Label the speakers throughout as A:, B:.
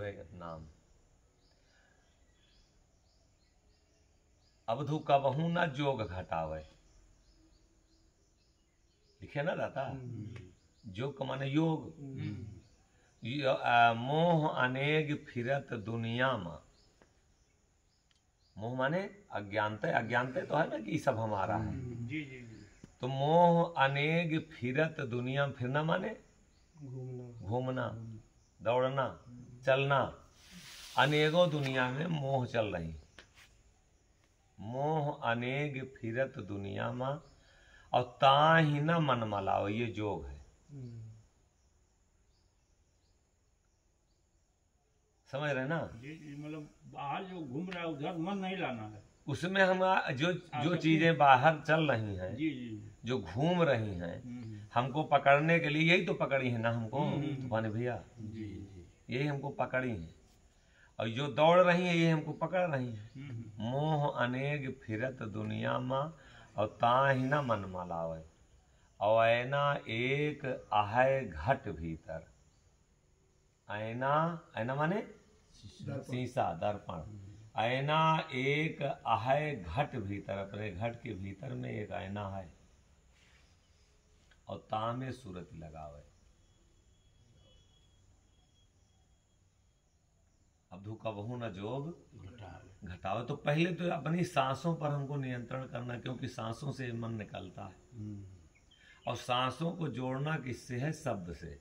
A: हरे नाम। अवधु कबहू न जोग घटावे, लिखे ना दाता। जोग माने योग। मोह अनेक फिरत दुनिया में। मोह माने अज्ञानता, अज्ञानता तो है ना कि सब हमारा है।
B: जी जी जी।
A: तो मोह अनेक फिरत दुनिया में, फिरना माने घूमना, दौड़ना, चलना। अनेकों दुनिया में मोह चल रही। मोह अनेक फिरत दुनिया में, और ताहि न मन मलाओ, ये जोग है। समझ रहे ना?
B: जी जी, मतलब बाहर जो घूम रहा है उधर मन नहीं लाना है।
A: उसमें हम जो चीजें बाहर चल रही हैं,
B: जी जी।
A: जो घूम रही हैं, हमको पकड़ने के लिए, यही तो पकड़ी है ना हमको तूफानी भैया।
B: जी जी।
A: यही हमको पकड़ी है, और जो दौड़ रही है ये हमको पकड़ रही है। मोह अनेक फिरत दुनिया में, और ताहि न मन मलावे, और ऐना एक आहे घट भीतर। ऐना, ऐना माने शीशा, दर्पण। ऐना एक आहे घट भीतर, अपने घट के भीतर में एक ऐना है, और तामे सूरत लगावे। अवधु कबहू न जोग घटावे। तो पहले तो अपनी सांसों पर हमको नियंत्रण करना, क्योंकि सांसों से मन निकलता है, और सांसों को जोड़ना किससे है? शब्द से।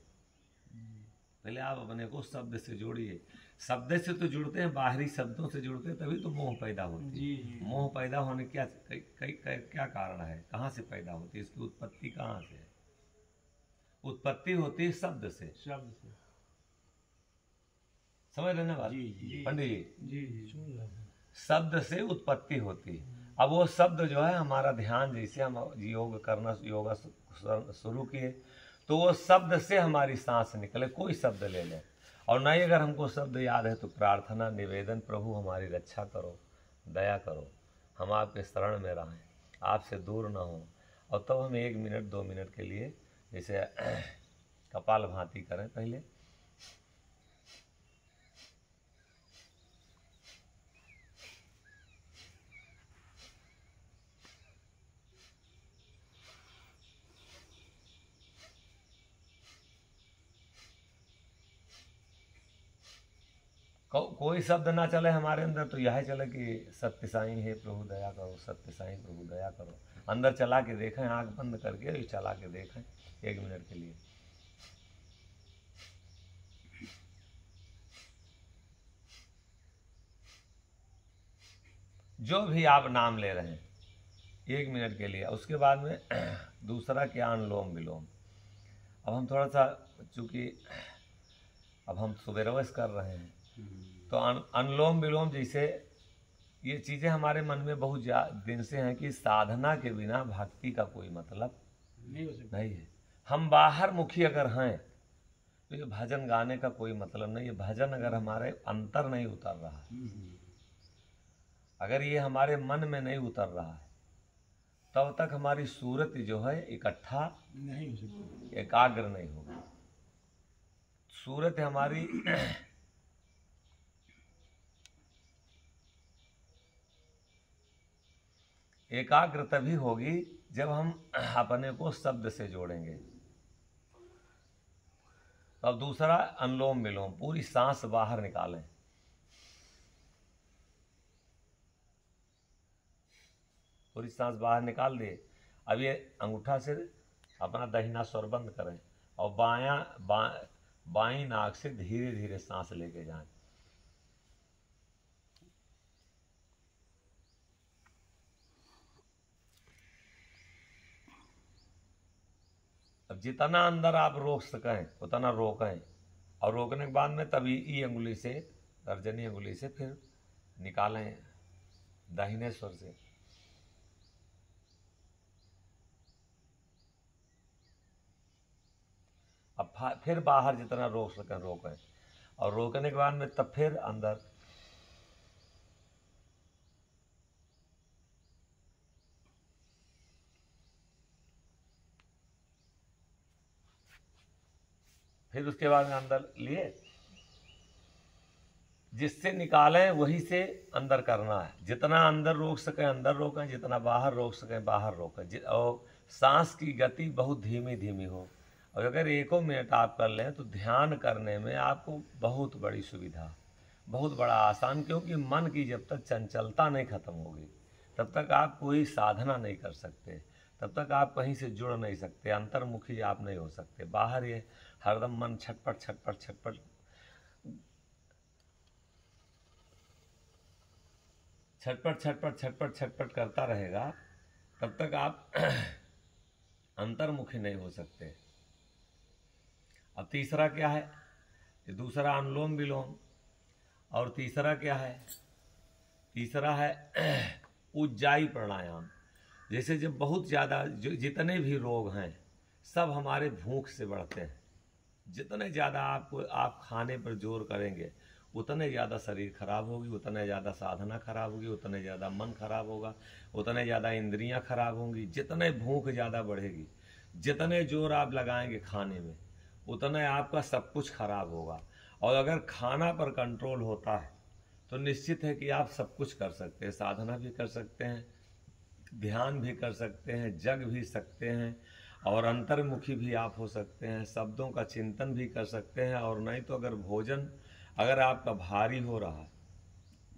A: पहले आप अपने को शब्द से जोड़िए। शब्द से तो जुड़ते हैं, बाहरी शब्दों से जुड़ते हैं, तभी तो मोह पैदा होती है। मोह पैदा होने क्या कारण है? कहाँ से पैदा होती है? इसकी उत्पत्ति कहाँ से है? उत्पत्ति होती है शब्द से।
B: शब्द से।
A: समझ रहे ना बात पंडित जी? शब्द से उत्पत्ति होती है। अब वो शब्द जो है, हमारा ध्यान, जैसे हम योग करना, योगा शुरू किए, तो वो शब्द से हमारी सांस निकले। कोई शब्द ले लें, और नहीं अगर हमको शब्द याद है तो प्रार्थना, निवेदन, प्रभु हमारी रक्षा करो, दया करो, हम आपके शरण में रहें, आपसे दूर ना हो। और तब हम 1 मिनट 2 मिनट के लिए जैसे कपाल भांति करें पहले। कोई शब्द ना चले हमारे अंदर, तो यह चले कि सत्य साईं है प्रभु दया करो, सत्य साईं प्रभु दया करो। अंदर चला के देखें, आंख बंद करके चला के देखें 1 मिनट के लिए। जो भी आप नाम ले रहे हैं 1 मिनट के लिए। उसके बाद में दूसरा क्या? अनुलोम विलोम। अब हम थोड़ा सा, चूंकि अब हम सुबह कर रहे हैं, तो अनुलोम विलोम जैसे ये चीज़ें हमारे मन में बहुत दिन से हैं कि साधना के बिना भक्ति का कोई मतलब नहीं है। हम बाहर मुखी अगर हैं तो ये भजन गाने का कोई मतलब नहीं है। भजन अगर हमारे अंतर नहीं उतर रहा है, अगर ये हमारे मन में नहीं उतर रहा है, तब तक हमारी सूरत जो है इकट्ठा नहीं हो सकती, एकाग्र नहीं होगी। सूरत हमारी एकाग्र तभी होगी जब हम अपने को शब्द से जोड़ेंगे। अब दूसरा अनुलोम विलोम, पूरी सांस बाहर निकालें। पूरी सांस बाहर निकाल दे। अब ये अंगूठा से अपना दाहिना स्वर बंद करें, और बाई नाक से धीरे धीरे सांस लेके जाएं। अब जितना अंदर आप रोक सकें उतना रोकें, और रोकने के बाद में तभी ई अंगुली से, तर्जनी अंगुली से फिर निकालें दाहिने स्वर से। अब फिर बाहर जितना रोक सकें रोकें, और रोकने के बाद में तब फिर अंदर। फिर उसके बाद में अंदर लिए, जिससे निकालें वही से अंदर करना है। जितना अंदर रोक सकें अंदर रोकें, जितना बाहर रोक सकें बाहर रोकें। और सांस की गति बहुत धीमी धीमी हो। और अगर 1 मिनट आप कर लें तो ध्यान करने में आपको बहुत बड़ी सुविधा, बहुत बड़ा आसान, क्योंकि मन की जब तक चंचलता नहीं खत्म होगी तब तक आप कोई साधना नहीं कर सकते, तब तक आप कहीं से जुड़ नहीं सकते, अंतर्मुखी आप नहीं हो सकते। बाहर ये हरदम मन छटपट छटपट छटपट छटपट छटपट छटपट छटपट करता रहेगा, तब तक आप अंतर्मुखी नहीं हो सकते। अब तीसरा क्या है? ये दूसरा अनुलोम विलोम। और तीसरा क्या है? तीसरा है उज्जाई प्राणायाम। जैसे जब बहुत ज़्यादा जितने भी रोग हैं सब हमारे भूख से बढ़ते हैं। जितने ज़्यादा आप खाने पर जोर करेंगे उतने ज़्यादा शरीर खराब होगी, उतने ज़्यादा साधना खराब होगी, उतने ज़्यादा मन खराब होगा, उतने ज़्यादा इंद्रियां खराब होंगी। जितने भूख ज़्यादा बढ़ेगी, जितने जोर आप लगाएंगे खाने में, उतने आपका सब कुछ खराब होगा। और अगर खाना पर कंट्रोल होता है तो निश्चित है कि आप सब कुछ कर सकते हैं, साधना भी कर सकते हैं, ध्यान भी कर सकते हैं, जग भी सकते हैं, और अंतर्मुखी भी आप हो सकते हैं, शब्दों का चिंतन भी कर सकते हैं। और नहीं तो अगर भोजन अगर आपका भारी हो रहा है,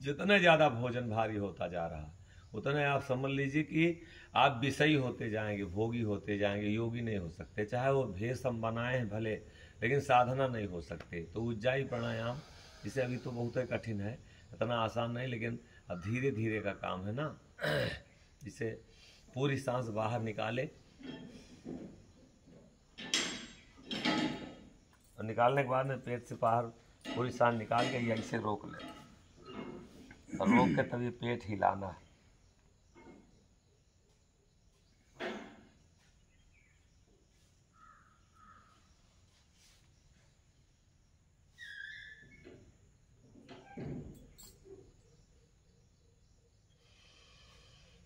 A: जितने ज़्यादा भोजन भारी होता जा रहा है उतने आप समझ लीजिए कि आप विषयी होते जाएंगे, भोगी होते जाएंगे, योगी नहीं हो सकते। चाहे वो भेष हम बनाए हैं भले, लेकिन साधना नहीं हो सकते। तो उज्जाई प्राणायाम, इसे अभी तो बहुत ही कठिन है, इतना आसान नहीं, लेकिन अब धीरे धीरे का काम है ना। जिसे पूरी सांस बाहर निकाले और निकालने के बाद में पेट से बाहर पूरी सांस निकाल के ऐसे रोक ले, और रोक के तभी पेट हिलाना है।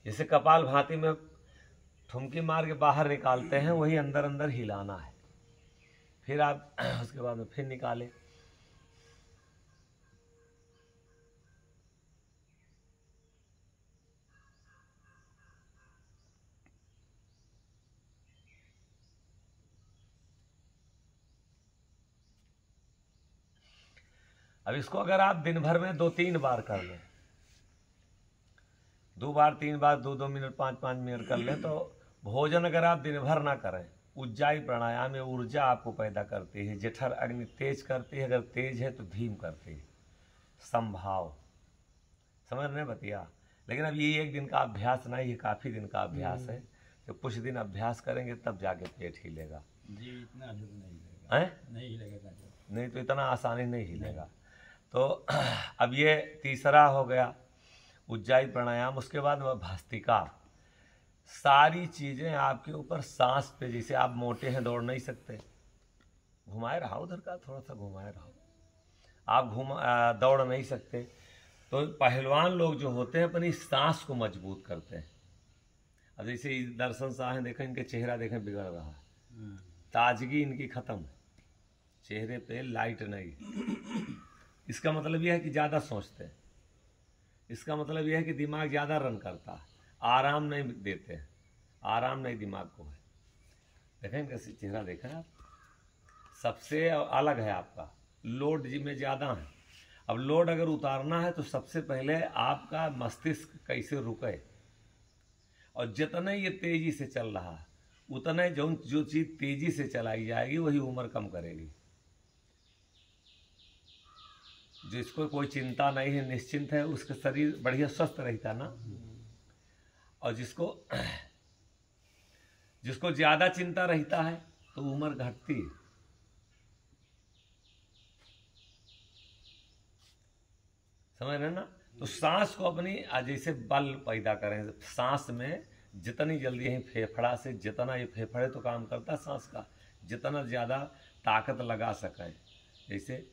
A: जैसे कपाल भाती में ठुमकी मार के बाहर निकालते हैं, वही अंदर अंदर हिलाना है। फिर आप उसके बाद में फिर निकाले। अब इसको अगर आप दिन भर में 2-3 बार कर लें, 2 बार 3 बार 2-2 मिनट 5-5 मिनट कर लें, तो भोजन अगर आप दिन भर ना करें, उज्जाई प्राणायाम में ऊर्जा आपको पैदा करती है। जठर अग्नि तेज करती है, अगर तेज है तो धीम करती है। संभाव समझ रहे बतिया। लेकिन अब ये 1 दिन का अभ्यास नहीं है, काफ़ी दिन का अभ्यास है। तो कुछ दिन अभ्यास करेंगे तब जाके पेट हिलेगा
B: जी, इतना जो नहीं हिलेगा,
A: है,
B: नहीं हिलेगा,
A: नहीं तो इतना आसानी नहीं हिलेगा। तो अब ये तीसरा हो गया उज्जाई प्राणायाम। उसके बाद भस्त्रिका। सारी चीज़ें आपके ऊपर सांस पे, जैसे आप मोटे हैं दौड़ नहीं सकते, घुमाए रहा उधर का, थोड़ा सा घुमाए रहो, आप दौड़ नहीं सकते, तो पहलवान लोग जो होते हैं अपनी सांस को मजबूत करते हैं। अब जैसे दर्शन शाह हैं, देखें इनके चेहरा देखें बिगड़ रहा है, ताजगी इनकी खत्म है, चेहरे पे लाइट नहीं। इसका मतलब यह है कि ज़्यादा सोचते हैं, इसका मतलब यह है कि दिमाग ज़्यादा रन करता है, आराम नहीं देते हैं, आराम नहीं दिमाग को है। देखें कैसे चेहरा देखा आप, सबसे अलग है आपका, लोड जी में ज़्यादा है। अब लोड अगर उतारना है तो सबसे पहले आपका मस्तिष्क कैसे रुके, और जितने ये तेजी से चल रहा है उतने जो चीज़ तेजी से चलाई जाएगी वही उम्र कम करेगी। जिसको कोई चिंता नहीं है, निश्चिंत है, उसका शरीर बढ़िया स्वस्थ रहता ना। और जिसको ज़्यादा चिंता रहता है तो उम्र घटती है। समझ रहे ना। तो सांस को अपनी जैसे बल पैदा करें, सांस में जितनी जल्दी ही फेफड़ा से, जितना ये फेफड़े तो काम करता है सांस का, जितना ज़्यादा ताकत लगा सके, जैसे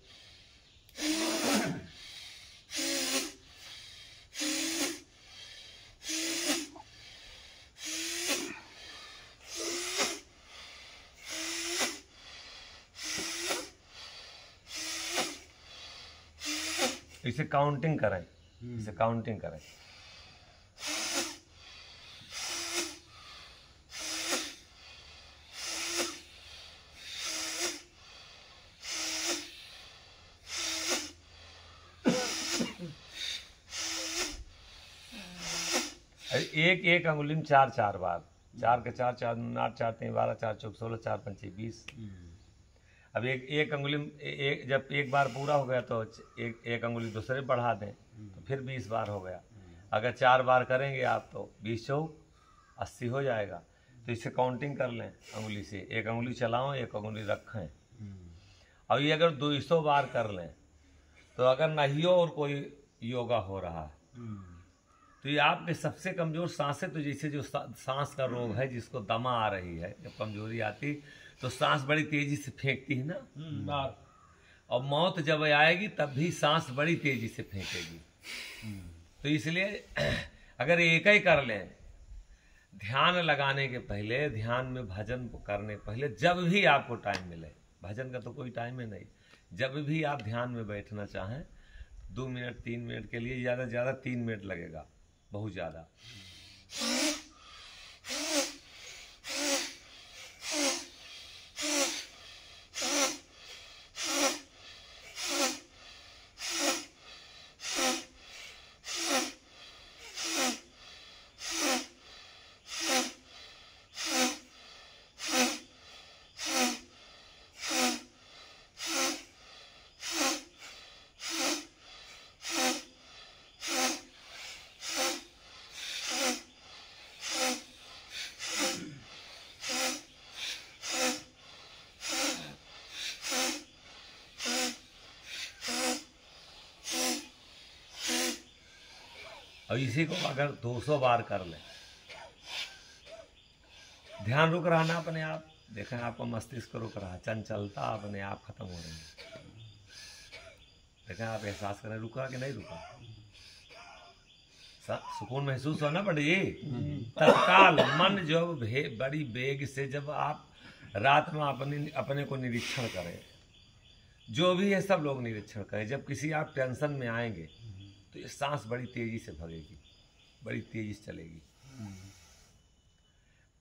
A: इसे काउंटिंग करें, इसे काउंटिंग करें। एक एक अंगुली में 4 बार, 4 के 4, 4 8, 4 3 12, 4 चौक 16, 4 पंचे 20। अब एक अंगुली में जब एक बार पूरा हो गया तो एक अंगुली दूसरे बढ़ा दें तो फिर 20 बार हो गया। अगर 4 बार करेंगे आप तो 20 चौक 80 हो जाएगा। तो इसे काउंटिंग कर लें अंगुली से, एक अंगुली चलाओ, एक अंगुली रखें। और ये अगर 200 बार कर लें तो अगर नहीं हो और कोई योगा हो रहा है तो ये आपके सबसे कमजोर सांसें, तो जैसे जो सांस का रोग है जिसको दमा आ रही है, जब कमजोरी आती तो सांस बड़ी तेजी से फेंकती है ना, और मौत जब आएगी तब भी सांस बड़ी तेजी से फेंकेगी। तो इसलिए अगर एक ही कर लें, ध्यान लगाने के पहले, ध्यान में भजन करने पहले, जब भी आपको टाइम मिले, भजन का तो कोई टाइम ही नहीं, जब भी आप ध्यान में बैठना चाहें 2 मिनट 3 मिनट के लिए, ज़्यादा से ज़्यादा 3 मिनट लगेगा, बहुत ज़्यादा। और इसी को अगर 200 बार कर लें, ध्यान रुक रहा ना अपने आप, देखें आपका मस्तिष्क रुक रहा, चंचलता अपने आप खत्म हो रही है। देखें आप एहसास करें रुका कि नहीं रुका, सुकून महसूस हो ना पंडित जी। तत्काल मन जब बड़ी बेग से, जब आप रात में अपने को निरीक्षण करें, जो भी है सब लोग निरीक्षण करें, जब किसी आप टेंशन में आएंगे तो ये सांस बड़ी तेजी से भगेगी, बड़ी तेजी से चलेगी।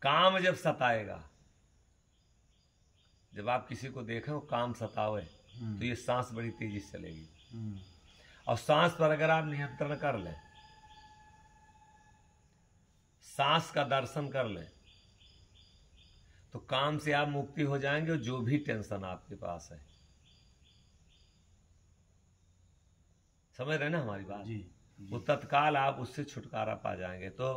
A: काम जब सताएगा, जब आप किसी को देखें वो काम सतावे तो ये सांस बड़ी तेजी से चलेगी। और सांस पर अगर आप नियंत्रण कर लें, सांस का दर्शन कर लें, तो काम से आप मुक्ति हो जाएंगे, और जो भी टेंशन आपके पास है, समझ रहे ना हमारी बात जी। वो तत्काल आप उससे छुटकारा पा जाएंगे। तो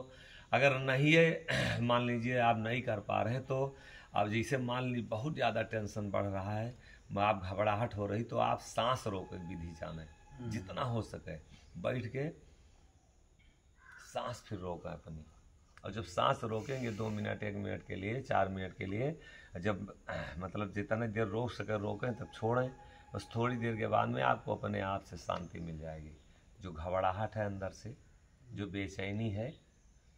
A: अगर नहीं है, मान लीजिए आप नहीं कर पा रहे हैं, तो अब जैसे मान लीजिए बहुत ज़्यादा टेंशन बढ़ रहा है, आप घबराहट हो रही, तो आप सांस रोक विधि जाने, जितना हो सके बैठ के सांस फिर रोकें अपनी। और जब सांस रोकेंगे 2 मिनट 1 मिनट के लिए 4 मिनट के लिए, जब मतलब जितने देर रोक सके रोकें, तब छोड़ें। बस थोड़ी देर के बाद में आपको अपने आप से शांति मिल जाएगी। जो घबराहट है अंदर से, जो बेचैनी है,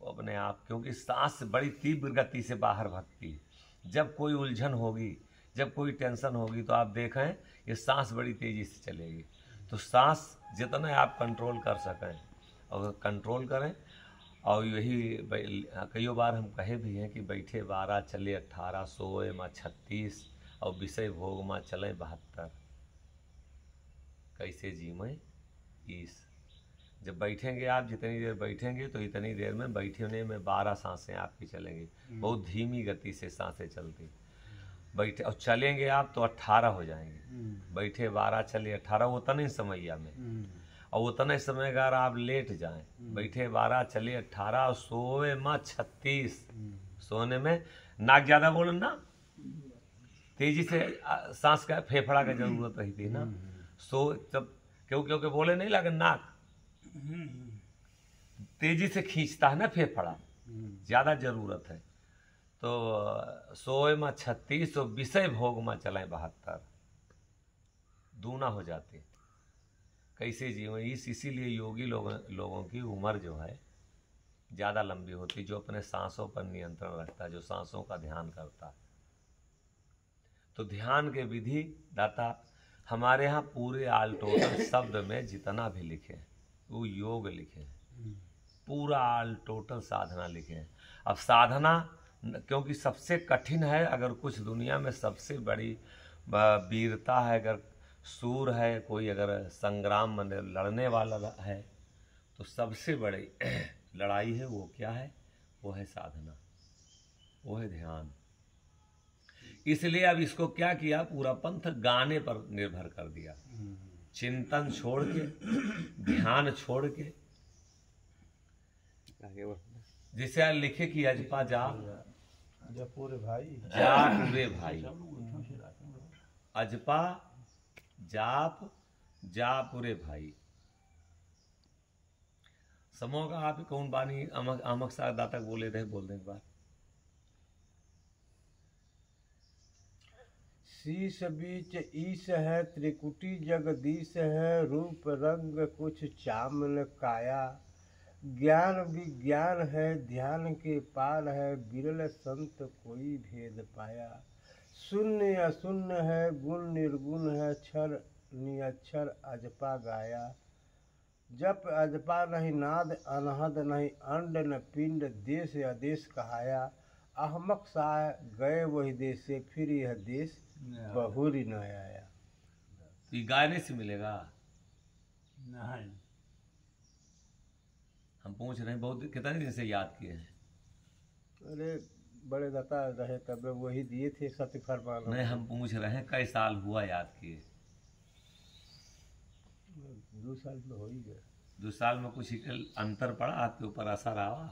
A: वो अपने आप, क्योंकि सांस बड़ी तीव्र गति से बाहर भगती है। जब कोई उलझन होगी, जब कोई टेंशन होगी, तो आप देखें ये सांस बड़ी तेज़ी से चलेगी। तो सांस जितना आप कंट्रोल कर सकें और कंट्रोल करें। और यही कई बार हम कहे भी हैं कि बैठे 12 चले 18, सोए माँ 36, और विषय भोग माँ चले 72, कैसे जीवें ईस। जब बैठेंगे आप, जितनी देर बैठेंगे तो इतनी देर में बैठने में 12 सांसें आपकी चलेंगी, बहुत धीमी गति से सांसें चलती। बैठे और चलेंगे आप तो 18 हो जाएंगे। बैठे 12 चले 18, उतने समैया में। और उतने समय अगर आप लेट जाएं, बैठे 12 चले 18 और सोए माँ 36, सोने में नाक ज़्यादा बोलना, तेजी से सांस का फेफड़ा का जरूरत रहती है ना। सो तब क्योंकि बोले नहीं लगे, नाक तेजी से खींचता है ना फेफड़ा, ज़्यादा जरूरत है। तो सोए माँ 36 और विषय भोग माँ चलें 72, दूना हो जाती। कैसे जीवन इसीलिए योगी लोगों की उम्र जो है ज़्यादा लंबी होती, जो अपने सांसों पर नियंत्रण रखता है, जो सांसों का ध्यान करता है। तो ध्यान के विधि दाता हमारे यहाँ पूरे आल टोटल शब्द में जितना भी लिखे हैं वो योग लिखे हैं, पूरा आल टोटल साधना लिखे हैं। अब साधना क्योंकि सबसे कठिन है, अगर कुछ दुनिया में सबसे बड़ी वीरता है, अगर सूर है कोई, अगर संग्राम में लड़ने वाला है तो सबसे बड़ी लड़ाई है वो क्या है? वो है साधना, वो है ध्यान। इसलिए अब इसको क्या किया, पूरा पंथ गाने पर निर्भर कर दिया, चिंतन छोड़ के, ध्यान छोड़ के। जिसे लिखे कि अजपा जाप
C: जपूरे भाई,
A: जाप रे भाई, अजपा जाप जाप रे भाई। समूह का आप कौन बानी आमक साग दातक बोले थे, बोल दें एक बार।
C: शीश बीच ईश है, त्रिकुटी जगदीश है, रूप रंग कुछ चामन काया। ज्ञान विज्ञान है, ध्यान के पार है, विरल संत कोई भेद पाया। शून्य अशून्य है, गुण निर्गुण है, क्षर निअक्षर अजपा गाया। जप अजपा नहीं नाद, अनहद नहीं अंड, न पिंड देश अदेश कहाया। अहमक सा गए वही देश से, फिर यह देश बहुरी न आया।
A: तो ये गाने से मिलेगा?
B: नहीं,
A: हम पूछ रहे हैं, बहुत कितने दिन से याद किए हैं?
C: अरे बड़े दाता रहे तब वही दिए थे सत्य फरमान।
A: नहीं, हम पूछ रहे हैं कई साल हुआ याद किए?
C: 2 साल में हो ही गया।
A: 2 साल में कुछ अंतर पड़ा आपके ऊपर, असर आवा?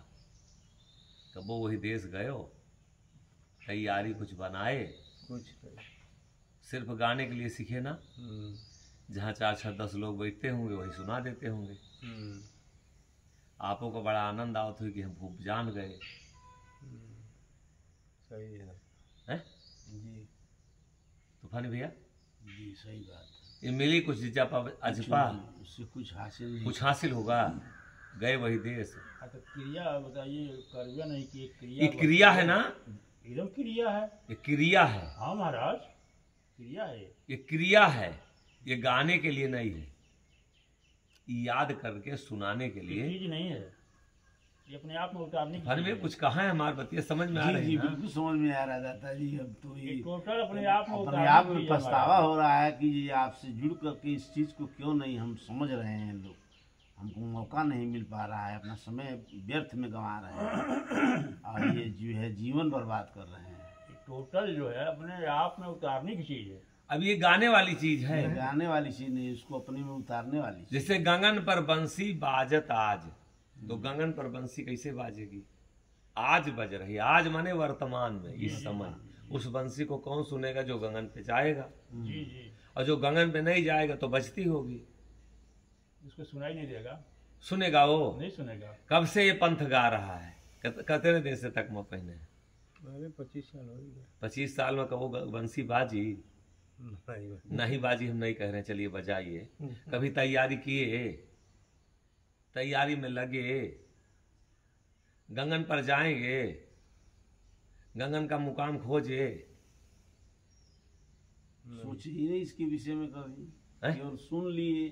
A: कब वो वही देश गए हो, तैयारी कुछ बनाए?
C: कुछ नहीं।
A: सिर्फ गाने के लिए सीखे ना? जहाँ 4 6 10 लोग बैठते होंगे वही सुना देते होंगे। आपों को बड़ा आनंद आवत हुई कि हम खूब जान गए।
C: सही है
A: हैं?
C: जी,
A: तूफानी भैया
B: जी सही बात है।
A: ये मिली कुछ जपा अजपा,
B: उससे कुछ हासिल नहीं।
A: कुछ हासिल होगा, गए वही देश।
B: तो क्रिया बताइए, कर्या नहीं की
A: ये
B: क्रिया।
A: क्रिया है ना?
B: एकदम क्रिया है।
A: ये क्रिया है।
B: हाँ महाराज, क्रिया है।
A: ये क्रिया है, ये गाने के लिए नहीं है, याद करके सुनाने के
B: ये
A: लिए।
B: चीज नहीं है, ये अपने आप में उतारने की
A: फन
B: चीज
A: में
B: है।
A: कुछ कहा है, हमारे बतिया समझ में आ
D: जी
A: रही
D: जी
A: है ना?
D: बिल्कुल समझ में आ रहा दाता जी। अब तो
B: ये
D: ये
B: टोटल अपने आप में
D: अपने
B: उतारने
D: आप
B: की
D: में
B: चीज है
D: पछतावा
B: हमारा।
D: हो रहा है कि ये आपसे जुड़ करके इस चीज को क्यों नहीं हम समझ रहे हैं। लोग हमको मौका नहीं मिल पा रहा है, अपना समय व्यर्थ में गंवा रहे हैं और ये जो है जीवन बर्बाद कर रहे हैं।
B: ये टोटल जो है अपने आप में उतारने की चीज है।
A: अब ये गाने वाली चीज है।
D: गाने वाली चीज नहीं, इसको अपने में उतारने वाली चीज।
A: जैसे गगन पर बंसी बाजत आज, तो गगन पर बंसी कैसे बाजेगी? आज बज रही, आज माने वर्तमान में, इस समय। उस बंसी को कौन सुनेगा? जो गगन पे जाएगा,
B: जी जी,
A: और जो गगन पे नहीं जाएगा तो बजती होगी।
B: इसको सुनाई नहीं देगा,
A: सुनेगा वो?
B: नहीं सुनेगा।
A: कब से ये पंथ गा रहा है? कितने दिन से तक मैं पहने?
C: अरे 25 साल हो ही गया।
A: 25 साल में कबो बंसी बाजी?
C: नहीं
A: नहीं बाजी, हम नहीं कह रहे हैं, चलिए बजाइए। कभी तैयारी किए, तैयारी में लगे, गगन पर जाएंगे, गगन का मुकाम खोजे।
D: सोचे ही नहीं इसके विषय में कभी।
A: हैं?
D: केवल सुन लिए,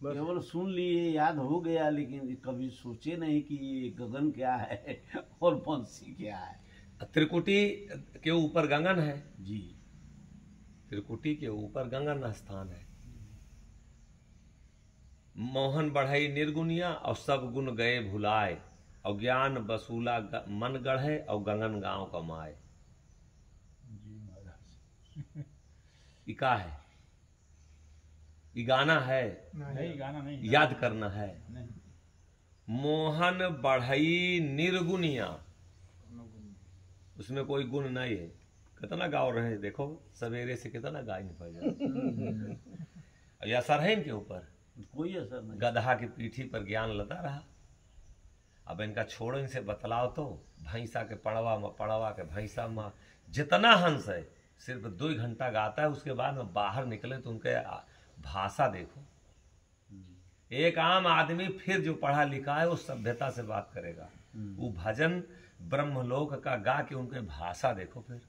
C: बस
D: केवल सुन लिए, याद हो गया, लेकिन कभी सोचे नहीं कि ये गगन क्या है और बंसी क्या है।
A: त्रिकुटी के ऊपर गगन है,
D: जी
A: त्रिकुटी के ऊपर गगन स्थान है। मोहन बढ़ई निर्गुनिया, और सब गुण गए भुलाए, और ज्ञान बसूला मन गढ़े, और गगन गांव कमाए।
B: जी महाराज,
A: ये का है? ये गाना है,
B: नहीं गाना नहीं,
A: याद करना है।
B: नहीं।
A: मोहन बढ़ई निर्गुनिया, उसमें कोई गुण नहीं है। कितना गाओ रहे हैं, देखो सवेरे से कितना गा नहीं पड़ जाए। ये असर है इनके ऊपर?
D: कोई असर नहीं।
A: गधा की पीठी पर ज्ञान लदा रहा। अब इनका छोड़ो, इनसे बतलाओ तो। भैंसा के पड़वा के भैंसा में जितना हंस है, सिर्फ 2 घंटा गाता है, उसके बाद में बाहर निकले तो उनके भाषा देखो। एक आम आदमी फिर जो पढ़ा लिखा है वो सभ्यता से बात करेगा। वो भजन ब्रह्मलोक का गा के उनके भाषा देखो। फिर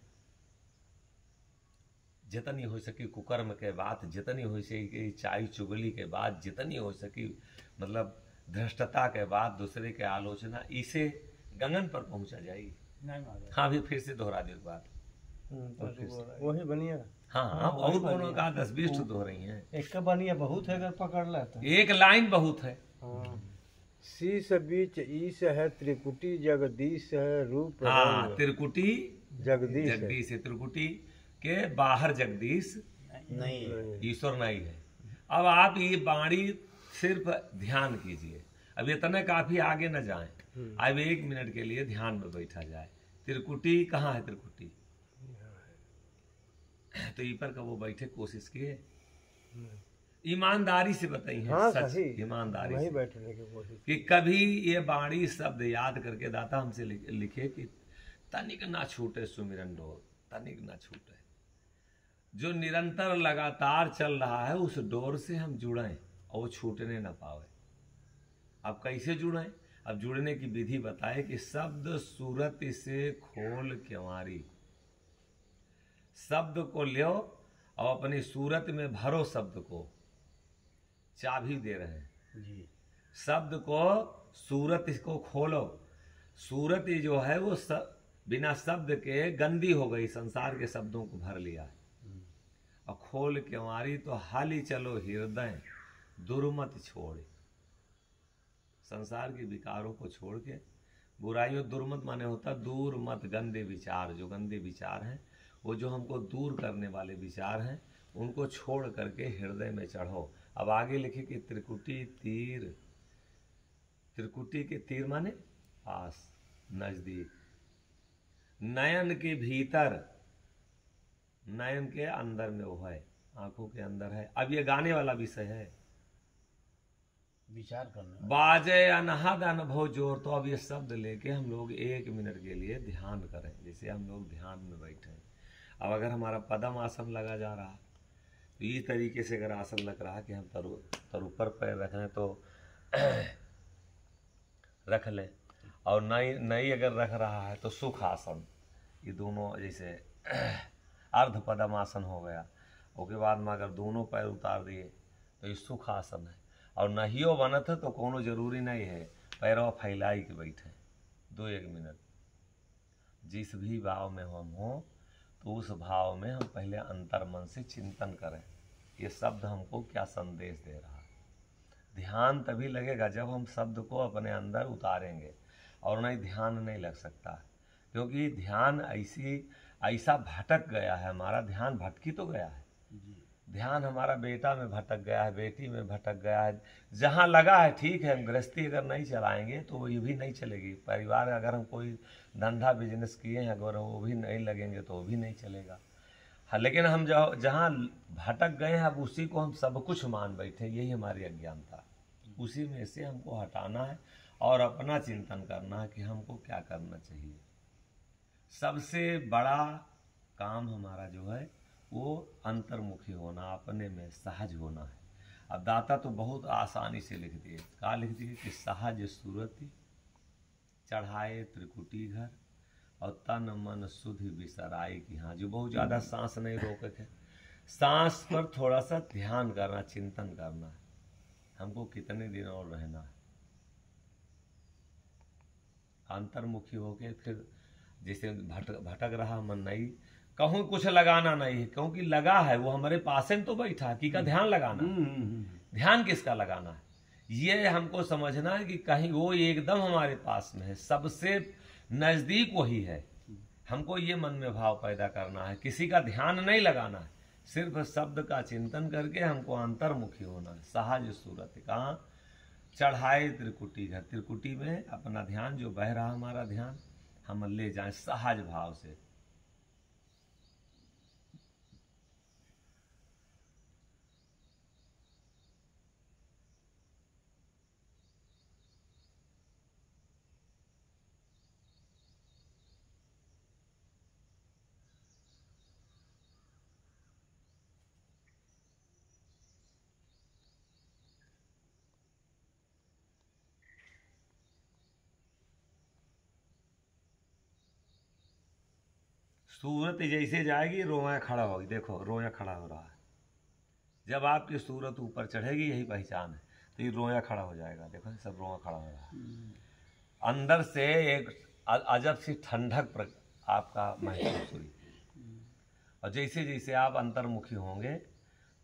A: जितनी हो सकी कुकर्म के बात, जितनी हो सकी चाय चुगली के बाद, जितनी हो सकी मतलब धृष्टता के बाद, दूसरे के आलोचना, इसे गगन पर पहुंचा जाएगी।
B: नहीं महाराज।
A: हाँ भी फिर से दोहरा दो एक बार।
C: वही बनिया।
A: हाँ और कोनो का 10-20 तो दोह रही हैं।
E: एक का बनिया बहुत है, अगर पकड़ लेते
A: एक लाइन बहुत है।
C: शीस बीच ईश है, त्रिकुटी जगदीश है, रूप
A: हाँ
C: रंग
A: त्रिकुटी
C: जगदीश है।
A: जगदीश है, त्रिकुटी के बाहर जगदीश
D: नहीं
A: ईश्वर नहीं है। अब आप ये बाणी सिर्फ ध्यान कीजिए, अब इतने काफी आगे न जाएं, अब 1 मिनट के लिए ध्यान में बैठा जाए। त्रिकुटी कहाँ है? त्रिकुटी तो ईपर का वो बैठे कोशिश किए, ईमानदारी से बताइए।
C: हाँ
A: सच
C: सही,
A: ईमानदारी
C: वही
A: से
C: बैठने की कोशिश।
A: कि कभी ये बाणी शब्द याद करके दाता हमसे लिखे कि तनिक ना छूटे सुमिरन डोर, तनिक ना छूटे। जो निरंतर लगातार चल रहा है उस डोर से हम जुड़े और वो छूटने ना पावे। अब कैसे जुड़े? अब जुड़ने की विधि बताए कि शब्द सूरत से खोल क्योंवारी, शब्द को लो और अपनी सूरत में भरो, शब्द को चाबी दे रहे हैं।
D: जी
A: शब्द को सूरत इसको खोलो। सूरत ही जो है वो बिना शब्द के गंदी हो गई, संसार के शब्दों को भर लिया है। और खोल क्योंवारी तो हाली चलो हृदय दुर्मत छोड़, संसार के विकारों को छोड़ के, बुराइयों, दुर्मत माने होता दूर मत, गंदे विचार, जो गंदे विचार हैं वो जो हमको दूर करने वाले विचार हैं उनको छोड़ करके हृदय में चढ़ो। अब आगे लिखे कि त्रिकुटी तीर, त्रिकुटी के तीर माने पास, नजदीक, नयन के भीतर, नयन के अंदर में वो है, आंखों के अंदर है। अब ये गाने वाला विषय है,
D: विचार करना।
A: बाजे अनहद अनुभव जोर। तो अब ये शब्द लेके हम लोग 1 मिनट के लिए ध्यान करें, जैसे हम लोग ध्यान में बैठे हैं। अब अगर हमारा पद्म आसन लगा जा रहा तो इस तरीके से अगर आसन लग रहा कि हम तर ऊपर पैर रख रहे हैं तो रख लें, और नई अगर रख रहा है तो सुख आसन। ये दोनों जैसे अर्ध पद्म आसन हो गया, उसके बाद में अगर दोनों पैर उतार दिए तो ये सुख आसन है। और नहियो बनत है तो कोनो जरूरी नहीं है पैरों फैलाई के बैठे 2-1 मिनट। जिस भी भाव में हम हों तो उस भाव में हम पहले अंतर मन से चिंतन करें, ये शब्द हमको क्या संदेश दे रहा है। ध्यान तभी लगेगा जब हम शब्द को अपने अंदर उतारेंगे, और नहीं ध्यान नहीं लग सकता, क्योंकि ध्यान ऐसा भटक गया है, हमारा ध्यान भटकी तो गया है। ध्यान हमारा बेटा में भटक गया है, बेटी में भटक गया है, जहाँ लगा है ठीक है। हम गृहस्थी अगर नहीं चलाएंगे तो ये भी नहीं चलेगी। परिवार अगर हम कोई धंधा बिजनेस किए हैं अगर वो भी नहीं लगेंगे तो वो भी नहीं चलेगा। हाँ, लेकिन हम जहाँ भटक गए हैं अब उसी को हम सब कुछ मान बैठे, यही हमारी अज्ञानता। उसी में से हमको हटाना है और अपना चिंतन करना है कि हमको क्या करना चाहिए। सबसे बड़ा काम हमारा जो है वो अंतर्मुखी होना, अपने में सहज होना है। अब दाता तो बहुत आसानी से लिख दिए, क्या लिख दिए कि सहज सूरति चढ़ाए त्रिकुटी घर, और तन मन सुधि बिसराई की। हाँ, जो बहुत ज़्यादा सांस नहीं रोके थे, सांस पर थोड़ा सा ध्यान करना, चिंतन करना है। हमको कितने दिन और रहना है अंतर्मुखी होके। फिर जैसे भटक रहा मन नहीं, कहूँ कुछ लगाना नहीं है, क्योंकि लगा है वो हमारे पास में तो बैठा कि का ध्यान लगाना है। ध्यान किसका लगाना है ये हमको समझना है कि कहीं वो एकदम हमारे पास में है, सबसे नजदीक वही है। हमको ये मन में भाव पैदा करना है, किसी का ध्यान नहीं लगाना है, सिर्फ शब्द का चिंतन करके हमको अंतर्मुखी होना है। सहज सूरत कहाँ चढ़ाए त्रिकुटी घर, त्रिकुटी में अपना ध्यान जो बह रहा हमारा ध्यान हम ले जाएं सहज भाव से। सूरत जैसे जाएगी रोया खड़ा होगी, देखो रोया खड़ा हो रहा है। जब आपकी सूरत ऊपर चढ़ेगी यही पहचान है, तो ये रोया खड़ा हो जाएगा, देखो सब रोया खड़ा हो रहा है। अंदर से एक अजब सी ठंडक आपका महसूस हुई। और जैसे जैसे आप अंतर्मुखी होंगे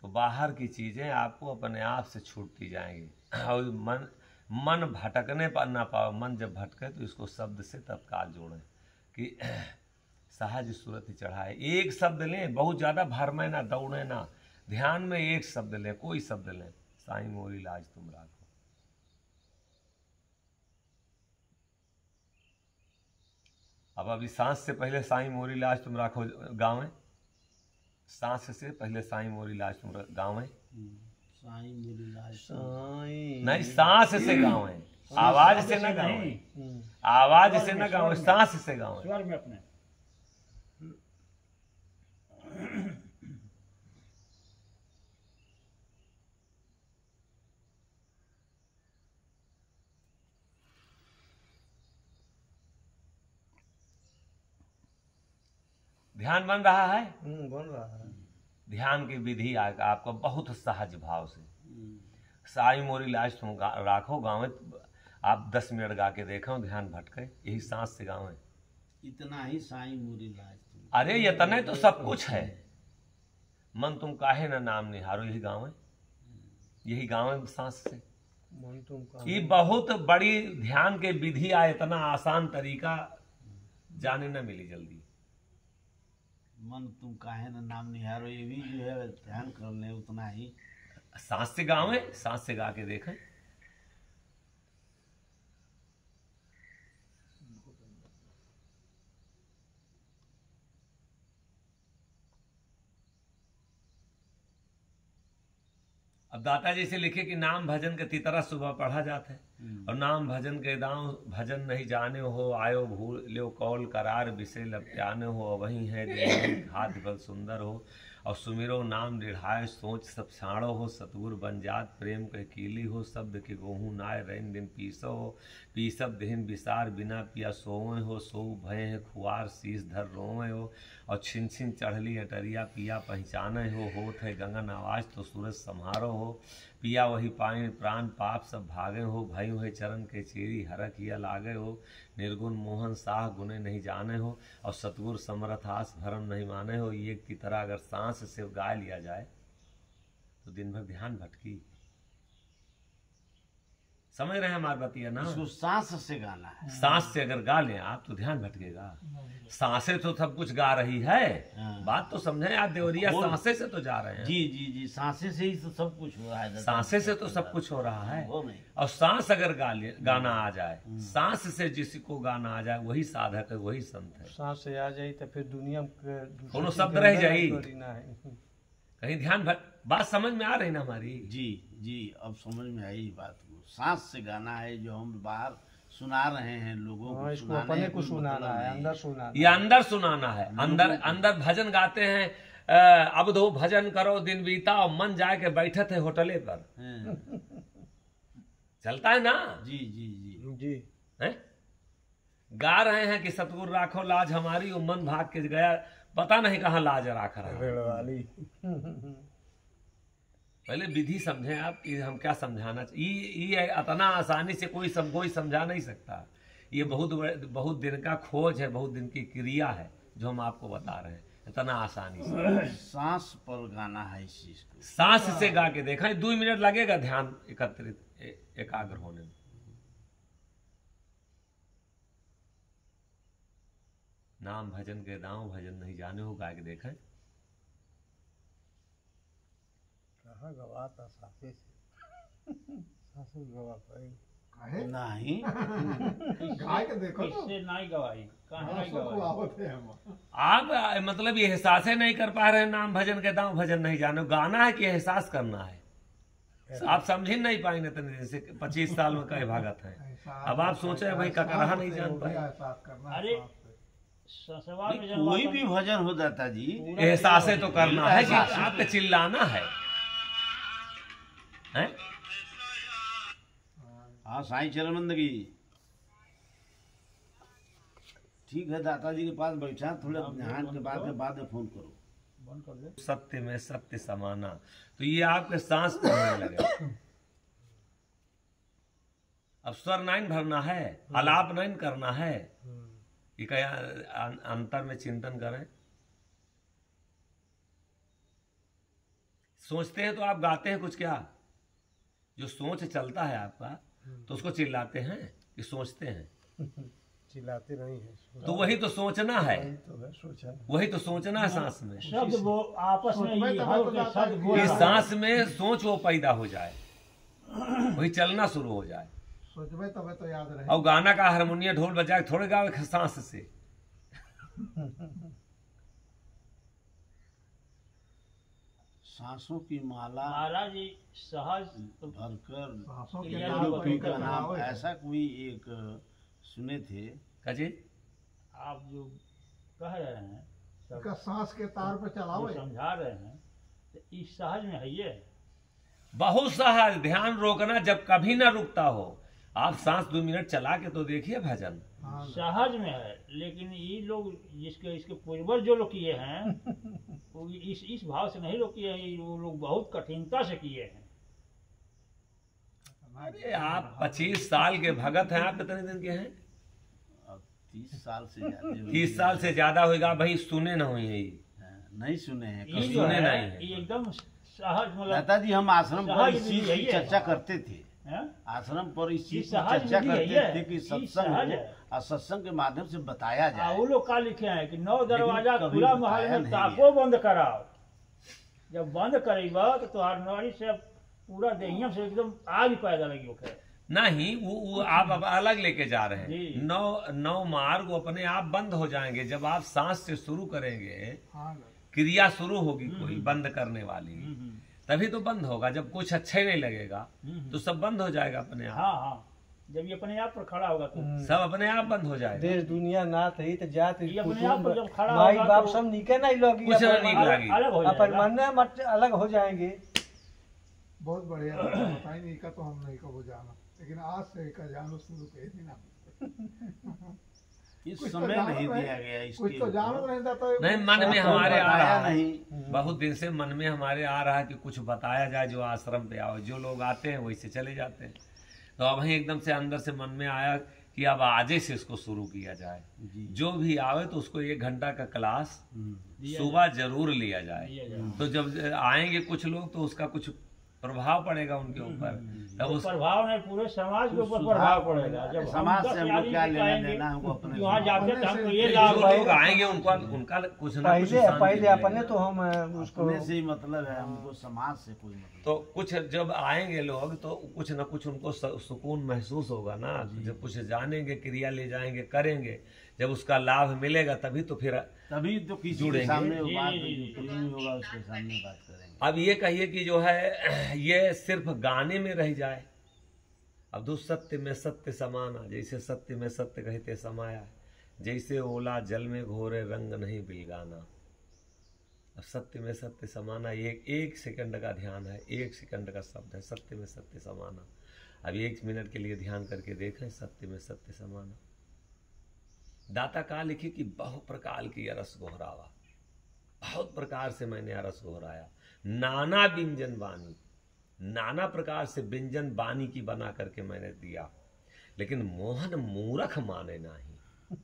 A: तो बाहर की चीज़ें आपको अपने आप से छूटती जाएंगी। और मन भटकने पर ना पाओ। मन जब भटके तो इसको शब्द से तत्काल जोड़ें कि सहज सूरत चढ़ाए। एक शब्द लें, बहुत ज़्यादा भरमें ना, दौड़े ना, ध्यान में एक शब्द लें, कोई शब्द लें, साईं मोरी लाज तुम राखो। अब अभी सांस से पहले साईं मोरी लाज तुम राखो गावें। सांस से पहले साईं मोरी लाज तुम गावें।
D: साईं मोरी लाज
A: नहीं, सांस से गावें, आवाज से ना गावें, आवाज से ना गावें, सांस से गावें।
B: स्वर में अपने
A: ध्यान बन रहा है।
C: बन रहा है।
A: ध्यान की विधि आपको बहुत सहज भाव से साईं मोरी लाज तुम राखो गावें। आप 10 मिनट गा के देखो, ध्यान भटके, यही सांस से गावें।
D: इतना ही साईं मोरी लाज तुम।
A: अरे इतने तो सब कुछ है। मन तुम काहे ना नाम निहारो, यही गावें, यही गावें सांस से।
C: मन तुम
A: ये बहुत बड़ी ध्यान के विधि आ, इतना आसान तरीका जाने न मिली जल्दी।
D: मन तुम काहे ना नाम निहारो, ये भी जो है ध्यान कर ले, उतना ही
A: सांस से गावें, सांस से गा के देखें। अब दाता जी से लिखे कि नाम भजन के तितरा सुबह पढ़ा जाता है, और नाम भजन के दांव भजन नहीं जाने हो, आयो भूल लो कौल करार विषय लप्याने हो, वही है हाथ बल सुंदर हो, और सुमिरो नाम दृढ़ाए सोच सब छाड़ो हो, सतगुर बन जात प्रेम कह कीली हो, शब्द के गोहू नाय रैन दिन पीसो हो, पीसब देहिन विसार बिना पिया सोवे हो, सो भय है खुआर शीश धर रोवे हो, और छिन छिन चढ़ली अटरिया पिया पहचाने हो, होत है गंगन आवाज तो सूरज सम्हारो हो, पिया वही पानी प्राण पाप सब भागे हो, भय हुए चरण के चेरी हरक हिया लागे हो, निर्गुण मोहन साह गुने नहीं जाने हो, और सतगुर समरथ आस भरम नहीं माने हो। ये की तरह अगर सांस से गा लिया जाए तो दिन भर ध्यान भटकी। समझ रहे हैं हमारी बतिया ना?
D: इसको सांस से गाना है।
A: सांस से अगर गा लें आप तो ध्यान भटकेगा। सांसें तो सब कुछ गा रही है, बात तो समझे आप देवरिया, सांसें से तो जा रहे हैं।
D: जी जी जी, सांसें से ही तो सब कुछ हो रहा है।
A: सांसें से तो सब कुछ हो रहा है।
D: वो नहीं।
A: और सांस अगर गाना आ जाए, सांस से जिसको गाना आ जाए वही साधक है, वही संत है।
E: सांस से आ जाई तो फिर दुनिया में
A: कोनो शब्द रह जाई।
E: है।
A: कहीं ध्यान बात समझ में आ रही ना हमारी?
D: जी जी, अब समझ में आई बात को। सांस से गाना है जो हम बाहर सुना रहे हैं लोगों को,
E: इसको अपने को सुनाना है, अंदर सुनाना
A: ये अंदर सुनाना है। अंदर भजन गाते हैं, अब दो भजन करो दिन बीता, और मन जाए के बैठे थे होटले पर। चलता है ना?
D: जी जी जी
C: जी।
A: है? गा रहे हैं कि सतगुरु राखो लाज हमारी, वो मन भाग के गया, पता नहीं कहाँ लाज राख रहा है।
C: रेड़वाली।
A: पहले विधि समझें आप कि हम क्या समझाना चाहिए। ये इतना आसानी से कोई समझा नहीं सकता। ये बहुत दिन का खोज है, बहुत दिन की क्रिया है जो हम आपको बता रहे हैं, इतना आसानी से।
D: सांस पर गाना है इस चीज को।
A: सांस से गा के देखा, 2 मिनट लगेगा ध्यान एकत्रित एकाग्र होने में। नाम भजन के दांव भजन नहीं जाने हो, गा के देखें।
C: कहाँ गवाता साथे से। सासू गवा पाई
D: नहीं
B: इससे नहीं गवाई, कहाँ नहीं गवाई।
A: आप मतलब ये एहसास नहीं कर पा रहे हैं, नाम भजन के दांव भजन नहीं जाने। गाना है कि एहसास करना है, आप समझ ही नहीं पाएंगे। जैसे 25 साल में कई भागत है। अब आप सोचे भाई ककरहा नहीं जान पाए।
B: अरे सवाल में
D: कोई भी भजन हो जाता जी,
A: एहसास तो करना है कि आपको चिल्लाना है। हैं?
D: हाँ साईं चरणवंद की ठीक है, दादाजी के पास बैठा, थोड़े ध्यान के बाद में फोन करो।
B: बंद कर दे।
A: सत्य में सत्य समाना, तो ये आपके सांस भरने लगे। अब स्वर नाइन भरना है, आलाप नाइन करना है, ये क्या अंतर में चिंतन करें। सोचते हैं तो आप गाते हैं कुछ, क्या जो सोच चलता है आपका तो उसको चिल्लाते हैं कि सोचते हैं,
C: चिल्लाते नहीं है।
A: तो वही तो सोचना है,
C: तो है सोचा।
A: वही तो सोचना है सांस में।
B: शब्द वो आपस में ये हर के शब्द बोल
A: इस
B: रहा है।
A: सांस में सोच वो पैदा हो जाए, वही चलना शुरू हो जाए।
F: सोचबे तबे तो याद रहे।
A: और गाना का हारमोनियम ढोल बजा के थोड़े गावे सांस से।
D: सांसों की माला
B: महाराज जी सहज
D: भरकर
F: सांसों के
B: क्रिया
F: नाम
B: भी
F: पर
B: बदल
D: का
B: कर
D: नाम,
F: बनाओ।
D: ऐसा कोई एक सुने थे।
A: काजी
B: आप जो कह रहे हैं सब
F: इसका सांस के तार पे चलाओ।
B: जो समझा रहे हैं तो इस सहज में है ये।
A: बहुत सहज, ध्यान रोकना जब कभी ना रुकता हो। आप सांस 2 मिनट चला के तो देखिए भजन।
F: हाँ,
B: सहज में है, लेकिन ये लोग जिसके इसके पूर्वज जो लोग किए हैं वो इस भाव से नहीं लोग किए हैं, वो लोग बहुत कठिनता से किए हैं।
A: अरे आप 25 साल के भगत हैं, आप कितने दिन के हैं?
D: अब 30 साल से ज्यादा हो
A: 30
D: गए।
A: साल से ज्यादा होगा भाई, सुने ना हुई है ये।
D: हाँ, नहीं सुने हैं
B: ये
D: कभी।
B: जो
A: सुने
B: है
A: नहीं है।
B: ये एकदम सहज मतलब
D: दादाजी हम आश्रम पर
B: सहज
D: इस चीज
B: विधि
D: की
B: है ये।
D: चर्चा करते थे।
B: हैं?
D: आश्रम पर इस
B: ये
D: चीज की
B: सहज
D: चर्चा
B: विधि है
D: करते
B: ये।
D: थे कि
B: ये
D: सत्संग
B: सहज
D: हो
B: है।
D: और सत्संग के माध्यम से बताया जाए।
B: वो लोग का लिखे हैं कि 9 दरवाजा
D: कभी
B: खुला
D: बताया
B: महल में
D: नहीं
B: ताको बंद कराओ। जब बंद करेगा तो तुम्हार नारी से पूरा देहिया से एकदम आग पैदा लगी होकर।
A: नहीं, वो आप अब अलग लेके जा रहे हैं।
B: जी।
A: 9 मार्ग अपने आप बंद हो जाएंगे जब आप सांस से शुरू करेंगे।
F: हाँ,
A: क्रिया शुरू होगी कोई बंद करने वाली, तभी तो बंद होगा। जब कुछ अच्छा ही नहीं लगेगा तो सब बंद हो जाएगा अपने आप।
B: हाँ हाँ, जब ये अपने आप पर खड़ा होगा तो
A: सब अपने आप बंद हो जाएगा।
E: देश दुनिया नाथ हित जात
B: ये अपने आप पर जब खड़ा
E: माई
B: होगा
E: बाप
B: तो
E: सब निके नहीं लोगी।
A: कुछ नहीं लगी।
B: अलग हो
E: अपन
B: जाएगा।
E: मन मत अलग हो जाएंगे।
F: बहुत बढ़िया बताई नहीं का तो हम नहीं कबो जाना, लेकिन आज से का जानो शुरू कर देना।
D: इस
F: कुछ तो
D: समय
F: जानो
D: नहीं
F: रहे-
D: दिया गया
F: कुछ
D: इसके
F: तो जानो
D: ऊपर।
F: रहता तो
A: नहीं, मन में हमारे आ
D: बताया
A: रहा है,
D: नहीं।
A: बहुत दिन से मन में हमारे आ रहा है कि कुछ बताया जाए जो आश्रम पे आओ। जो लोग आते हैं वैसे चले जाते हैं। तो अब वहीं एकदम से अंदर से मन में आया कि अब आजे से इसको शुरू किया जाए।
D: जी।
A: जो भी आवे तो उसको 1 घंटा का क्लास
D: हम्म।
A: सुबह जरूर लिया जाए।
B: दिया जाए।
A: तो जब आएंगे कुछ लोग तो उसका कुछ प्रभाव पड़ेगा उनके ऊपर। तब उस
B: प्रभाव नहीं, पूरे समाज के ऊपर
D: कुछ
B: प्रभाव
D: सुधार
B: पड़ेगा। जब
D: समाज
B: हम
D: से
B: 10
D: हमको क्या
B: आदमी
D: लेना
B: दिखाएंगे
D: देना, हमको अपने
B: कि वहाँ जाके तो हमको ये
A: जो
B: लाभ
A: लोग आएंगे उनका उनका कुछ ना कुछ
E: पहले
A: शांति
E: पहले अपने
A: मिलेगा।
E: तो हम उसको
D: अपने से ही मतलब है, हमको समाज से कोई मतलब
A: तो कुछ जब आएंगे लोग तो कुछ ना कुछ उनको सुकून महसूस होगा ना। जब कुछ जानेंगे, क्रिया ले जाएंगे, करेंगे, जब उसका लाभ मिलेगा तभी तो फिर।
D: तभी तो किसी के
A: जुड़ेंगे।
D: सामने वो
B: जी,
D: बात
B: जी, जी,
D: जो नहीं होगा उसके सामने बात करेंगे।
A: अब ये कहिए कि जो है ये सिर्फ गाने में रह जाए। अब दो सत्य में सत्य समाना, जैसे सत्य में सत्य कहते समाया, जैसे ओला जल में घोरे रंग नहीं बिलगाना। अब सत्य में सत्य समाना ये 1 सेकंड का ध्यान है, 1 सेकंड का शब्द है, सत्य में सत्य समाना। अब 1 मिनट के लिए ध्यान करके देखें, सत्य में सत्य समाना। दाता का लिखे कि बहु प्रकार की अरस गोहरावा, बहुत प्रकार से मैंने अरस गोहराया। नाना व्यंजन बानी, नाना प्रकार से व्यंजन बानी की बना करके मैंने दिया, लेकिन मोहन मूरख माने नहीं।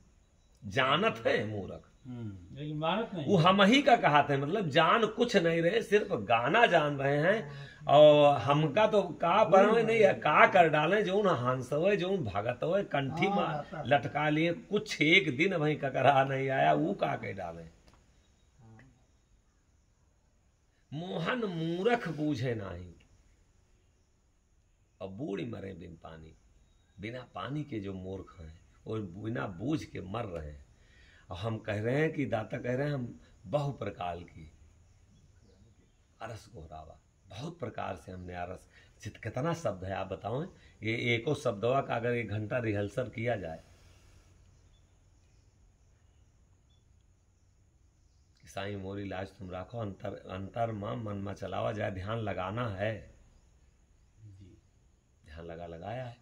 A: जानत है मूरख,
B: लेकिन मानत नहीं।
A: वो हम ही का कहा था, मतलब जान कुछ नहीं रहे, सिर्फ गाना जान रहे हैं। और हमका तो का पर नहीं है, का कर डाले जो हंस हो जो भगत हो कंठी में लटका लिए, कुछ एक दिन वही ककरा नहीं आया, वो का कह डाले। मोहन मूरख बूझे नाही, और बूढ़ी मरे बिन पानी। बिना पानी के जो मूर्ख हैं वो बिना बूझ के मर रहे हैं। और हम कह रहे हैं कि दाता कह रहे हैं हम बहु प्रकार की अरस गोहरावा, बहुत प्रकार से हमने अरस। कितना शब्द है आप बताओ, ये एको शब्दवा का अगर 1 घंटा रिहर्सल किया जाए। साईं मोरी लाज तुम राखो, अंतर मां मन में चलावा जाए। ध्यान लगाना है, ध्यान लगाया है।